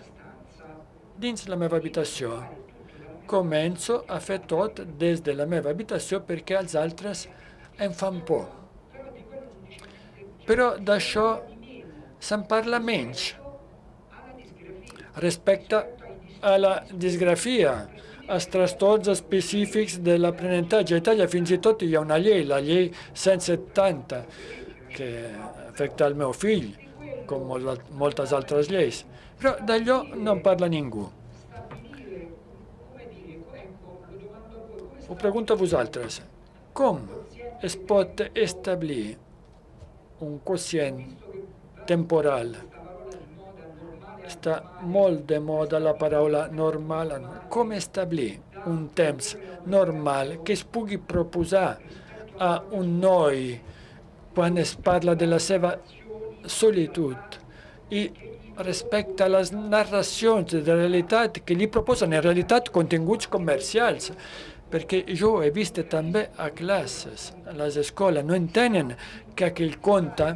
dins la meva habitació. Començo a fer tot des de la meva habitació perquè els altres em fan por. Però d'això se'n parla menys respecte a la disgrafia, als trastorns específics de l'aprenentatge. A Itàlia fins i tot hi ha una llei, la llei 170, que afecta el meu fill, com moltes altres lleis. Però d'allò no en parla ningú. Ho pregunto a vosaltres. Com es pot establir un quocient temporal? Està molt de moda la paraula normal. Com establir un temps normal que es pugui proposar a un noi quan es parla de la seva solitud i respecte a les narracions de realitat que li proposen en realitat continguts comercials? Perquè jo ho he vist també a classes, a les escoles, no entenen que aquell conte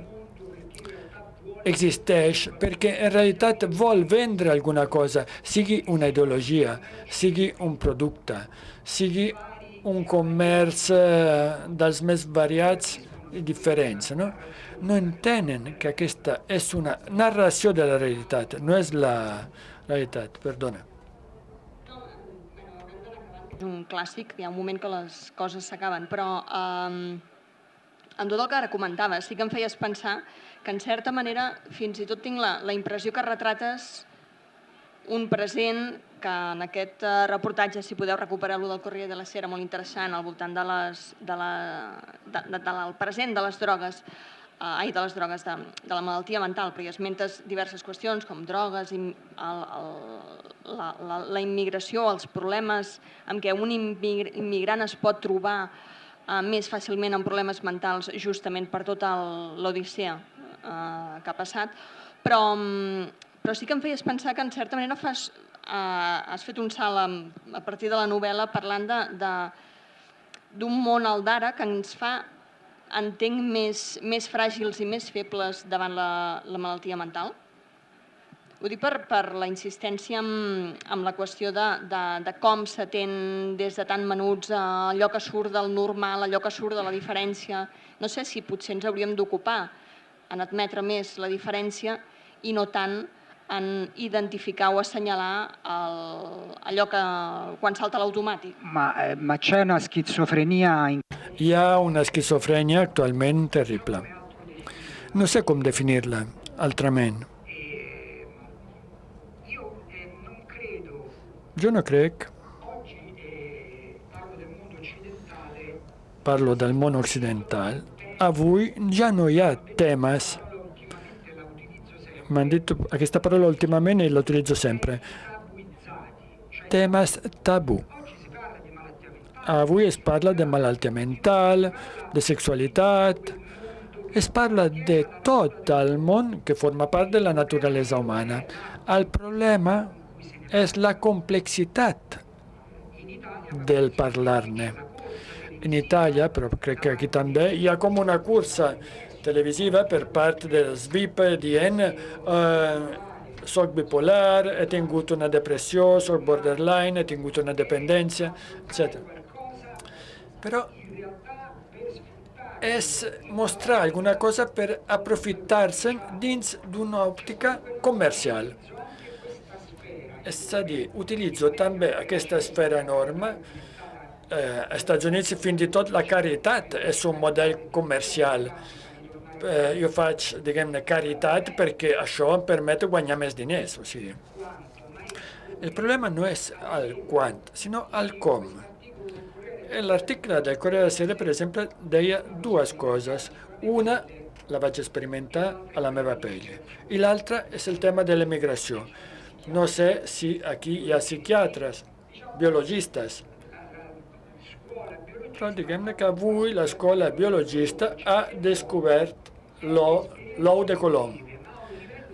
existeix perquè en realitat vol vendre alguna cosa, sigui una ideologia, sigui un producte, sigui un comerç dels més variats i diferents. No entenen que aquesta és una narració de la realitat, no és la realitat, perdona. És un clàssic, hi ha un moment que les coses s'acaben, però en tot el que ara comentaves sí que em feies pensar que en certa manera fins i tot tinc la impressió que retrates un present que en aquest reportatge, si podeu recuperar-lo del Corriere della Sera, molt interessant, al voltant del present de les drogues, de la malaltia mental, però hi esmentes diverses qüestions com drogues, la immigració, els problemes amb què un immigrant es pot trobar més fàcilment amb problemes mentals justament per tota l'odissea que ha passat, però sí que em feies pensar que en certa manera has fet un salt a partir de la novel·la parlant d'un món al d'ara que ens fa, entenc, més fràgils i més febles davant la malaltia mental. Ho dic per la insistència amb la qüestió de com s'atén des de tan menuts allò que surt del normal, allò que surt de la diferència. No sé si potser ens hauríem d'ocupar en admetre més la diferència i no tant en identificar o assenyalar allò que quan salta l'automàtic. Ma c'è una schizofrenia. Hi ha una esquizofrènia actualment terrible. No sé com definir-la altrament. Jo no crec, parlo del món occidental, avui ja no hi ha temes, m'han dit aquesta parola últimament i l'utilitzo sempre, temes tabú. Avui es parla de malaltia mental, de sexualitat, es parla de tot el món que forma part de la naturalesa humana. El problema és la complexitat del parlar-ne. In Italia, però crec que aquí també, hi ha com una cursa televisiva per part dels VIP dient soc bipolar, he tingut una depressió, soc borderline, he tingut una dependència, etc. Però és mostrar alguna cosa per aprofitar-se'n dins d'una òptica comercial. És a dir, utilitzo també aquesta esfera enorme. Als Estats Units fins i tot la caritat és un model comercial. Jo faig, diguem-ne, caritat perquè això em permet guanyar més diners. O sigui, el problema no és el quant, sinó el com. L'article del Corriere della Sera, per exemple, deia dues coses. Una la vaig experimentar a la meva pell i l'altra és el tema de l'emigració. No sé si aquí hi ha psiquiatres, biologistes, però diguem-ne que avui l'escola biologista ha descobert l'ou de Colom.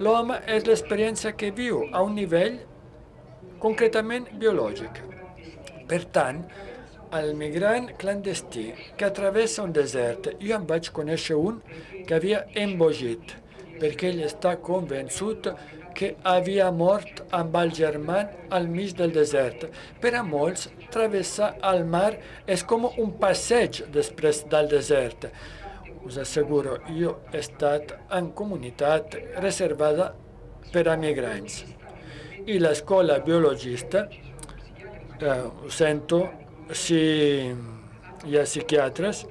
L'home és l'experiència que viu a un nivell concretament biològic. Per tant, al migrant clandestí que atravessa un desert. Jo en vaig conèixer un que havia embogit, perquè ell està convençut que havia mort amb el germà al mig del desert. Per a molts, travessar el mar és com un passeig després del desert. Us asseguro, jo he estat en comunitat reservada per a migrants. I l'escola biologista, ho sento, si hi ha psiquiatres,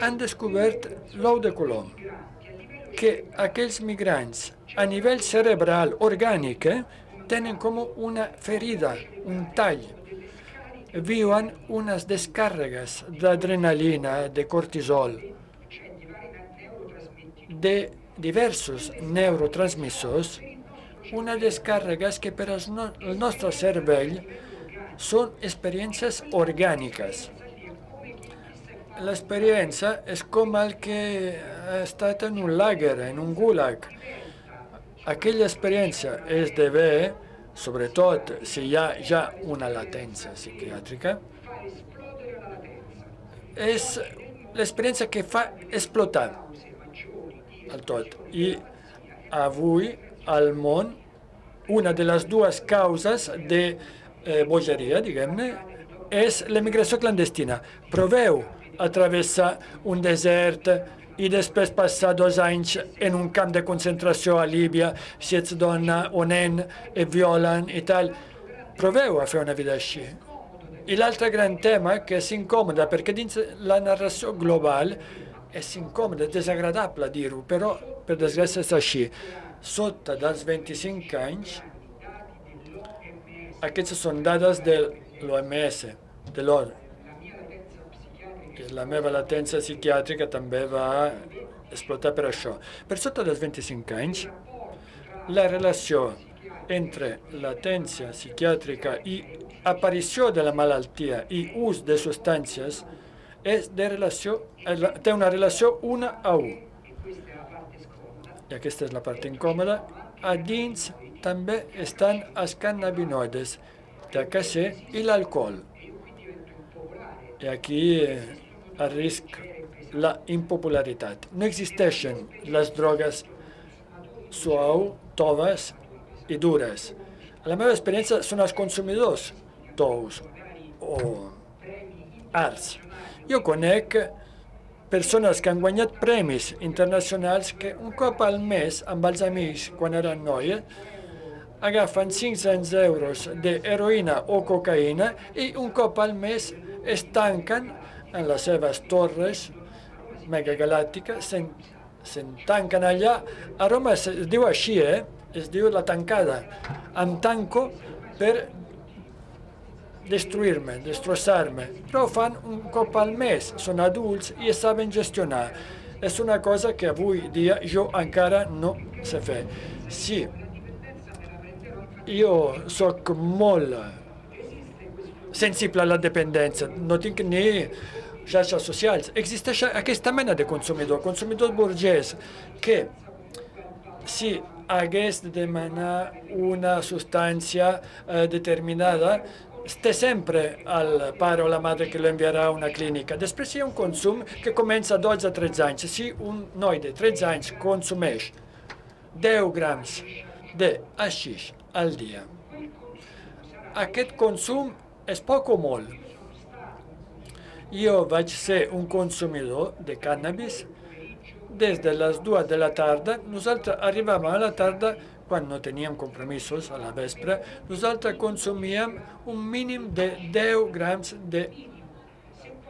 han descobert l'ou de colom, que aquells migrants a nivell cerebral orgànic tenen com una ferida, un tall. Viuen unes descàrregues d'adrenalina, de cortisol, de diversos neurotransmissors, unes descàrregues que per al nostre cervell són experiències orgàniques. L'experiència és com el que ha estat en un lager, en un gulag. Aquella experiència esdevé, sobretot si hi ha ja una latència psiquiàtrica, és l'experiència que fa explotar el tot. I avui al món una de les dues causes de bogeria, diguem-ne, és l'emigració clandestina. Proveu a travessar un desert i després passar 2 anys en un camp de concentració a Líbia, si ets dona o nen, et violen i tal. Proveu a fer una vida així. I l'altre gran tema, que és incòmode, perquè dins la narració global és incòmode, és desagradable dir-ho, però per desgràcia és així. Sota dels 25 anys, aquestes són dades de l'OMS, de l'ONU. La meva latència psiquiàtrica també va explotar per això. Per sota dels 25 anys, la relació entre latència psiquiàtrica i aparició de la malaltia i ús de substàncies té una relació 1 a 1. I aquesta és la part incòmoda. A dins també estan els cannabinoides, THC i l'alcohol. I aquí risc la impopularitat. No existeixen les drogues suaus, toves i dures. La meva experiència són els consumidors tous o arts. Jo conec persones que han guanyat premis internacionals que un cop al mes, amb els amics, quan eren noies, agafen 500 euros d'heroïna o cocaïna i un cop al mes es tanquen en les seves torres megagalàctiques, se'n tanquen allà. A Roma es diu així, es diu la tancada. Em tanco per destruir-me, destrossar-me. Però ho fan un cop al mes, són adults i es saben gestionar. És una cosa que avui dia jo encara no sé fer. Sí, jo sóc molt sensible a la dependència, no tinc ni xarxes socials. Existeix aquesta mena de consumidor burgès, que si hagués de demanar una substància determinada, té sempre el pare o la mare que l'enviarà a una clínica. Després hi ha un consum que comença a 12 a 13 anys. Si un noi de 13 anys consumeix 10 grams de haixix al dia, aquest consum és poc o molt. Jo vaig ser un consumidor de cànnabis des de les 2 de la tarda. Nosaltres arribàvem a la tarda, quan no teníem compromisos a la vespre, nosaltres consumíem un mínim de 10 grams de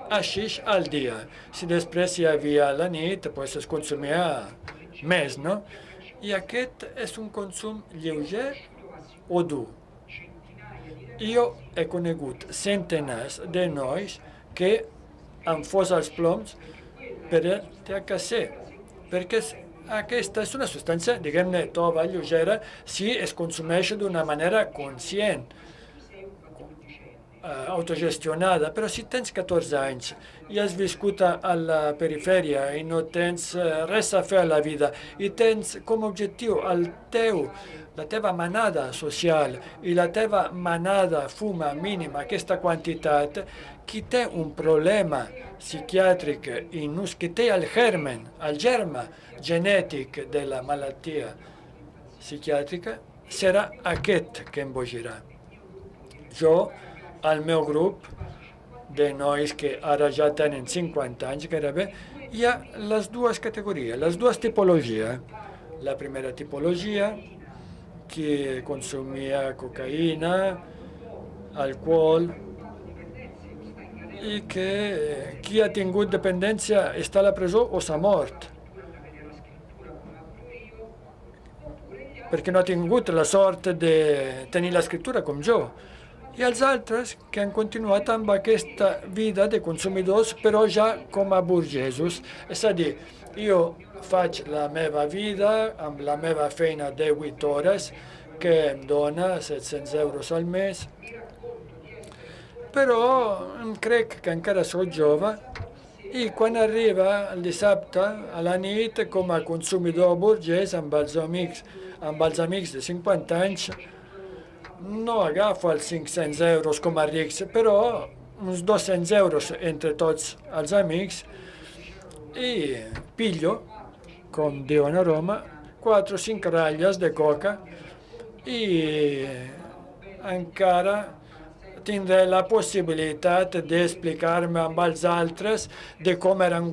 haixix al dia. Si després hi havia la nit, doncs es consumia més, no? I aquest és un consum lleuger o dur. Jo he conegut centenars de nois que han fos els ploms per el THC, perquè aquesta és una substància, diguem-ne, tova, lleugera, si es consumeix d'una manera conscient. autogestionada, però si tens 14 anys i has viscut a la perifèria i no tens res a fer a la vida i tens com a objectiu la teva manada social i la teva manada fuma mínima aquesta quantitat, qui té un problema psiquiàtric que té el germe genètic de la malaltia psiquiàtrica, serà aquest que embogirà. Jo, al meu grup de nois que ara ja tenen 50 anys gairebé, hi ha les dues categories, les dues tipologies. La primera tipologia, que consumia cocaïna, alcohol, i que qui ha tingut dependència està a la presó o s'ha mort. Perquè no ha tingut la sort de tenir l'escriptura com jo. I els altres que han continuat amb aquesta vida de consumidors, però ja com a burgesos. És a dir, jo faig la meva vida amb la meva feina de 8 hores, que em dona 700 euros al mes, però em crec que encara soc jove i quan arriba el dissabte a la nit com a consumidor burgès amb els amics de 50 anys, no agafo els 500 euros com a rics, però uns 200 euros entre tots els amics i pillo, com diuen a Roma, 4 o 5 ratlles de coca i encara tindré la possibilitat d'explicar-me amb els altres de com eren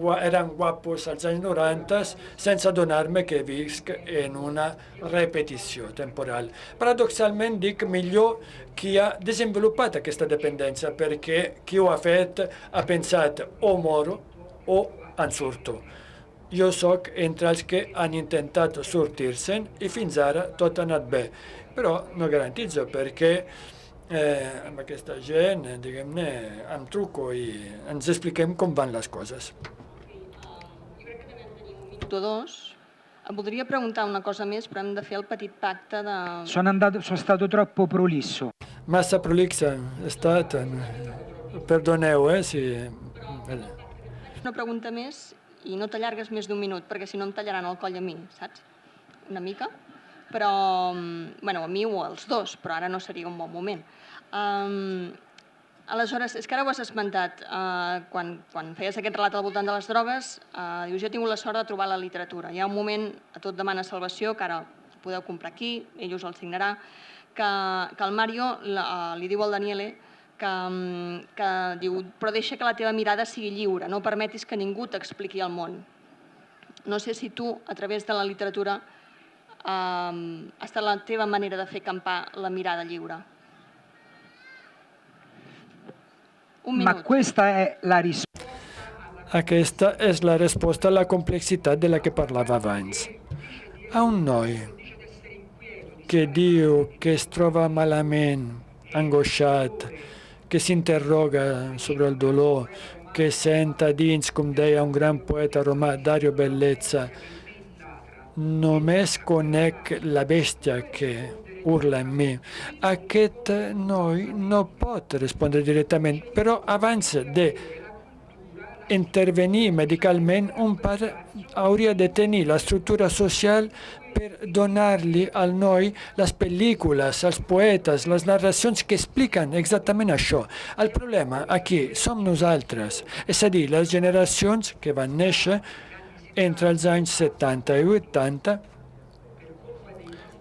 guapos als anys 90 sense adonar-me que visc en una repetició temporal. Paradoxalment dic millor qui ha desenvolupat aquesta dependència, perquè qui ho ha fet ha pensat o moro o en surto. Jo sóc entre els que han intentat sortir-se'n i fins ara tot ha anat bé, però no garantitzo perquè amb aquesta gent, diguem-ne, em truco i ens expliquem com van les coses. Em voldria preguntar una cosa més, però hem de fer el petit pacte de... Sono stato troppo prolisso. Massa prolixa è stata. Perdoneu, si... Una pregunta més i no t'allargues més d'1 minut, perquè si no em tallaran el coll a mi, saps? Una mica. Però, bueno, a mi o als dos, però ara no seria un bon moment. Aleshores, és que ara ho has esmentat, quan feies aquest relat al voltant de les drogues, dius, jo he tingut la sort de trobar la literatura. Hi ha un moment, a tot demana salvació, que ara podeu comprar aquí, ell us el signarà, que el Mario li diu al Daniele que diu, però deixa que la teva mirada sigui lliure, no permetis que ningú t'expliqui el món. No sé si tu, a través de la literatura, ha estat la teva manera de fer campar la mirada lliure. Un minut. Ma questa è la risposta. Aquesta és la resposta a la complexitat de la que parlava abans. A un noi que diu que es troba malament, angoixat, que s'interroga sobre el dolor, que senta dins, com deia un gran poeta romà, Dario Bellezza, només conec la bèstia que urla en mi. Aquest noi no pot respondre directament, però abans d'intervenir medicalment, un pare hauria de tenir la struttura social per donar-li al noi les pel·lícules, els poetes, les narracions que expliquen exactament això. El problema aquí som nosaltres, és a dir, les generacions que van néixer entre els anys 70 i 80,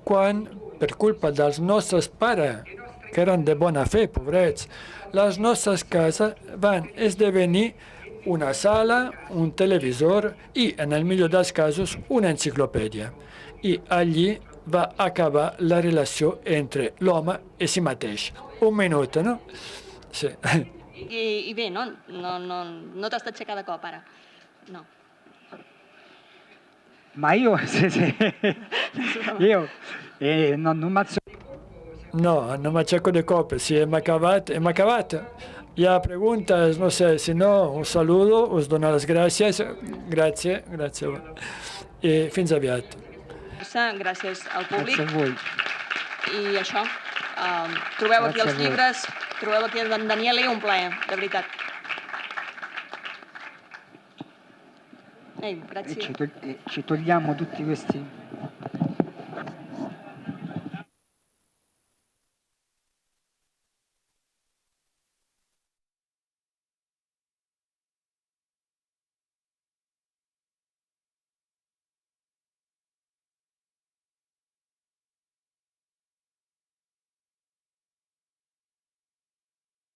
quan, per culpa dels nostres pares, que eren de bona fe, pobrets, les nostres cases van esdevenir una sala, un televisor i, en el millor dels casos, una enciclopèdia. I allí va acabar la relació entre l'home i si mateix. Un minut, no? Sí. I bé, no t'has d'aixecar de cop, ara. No. Ma io, io non m'azzecco. No, non m'aixeco de cop. Si hem acabat, hem acabat. Hi ha preguntes, no sé, si no, us saludo, us dono les gràcies. Gràcies. I fins aviat. Gràcies al públic. Grazie a voi. I això, trobeu aquí els Gràcies a voi. llibres Trobeu aquí en Daniele, un plaer, de veritat. E Grazie. ci togliamo tutti questi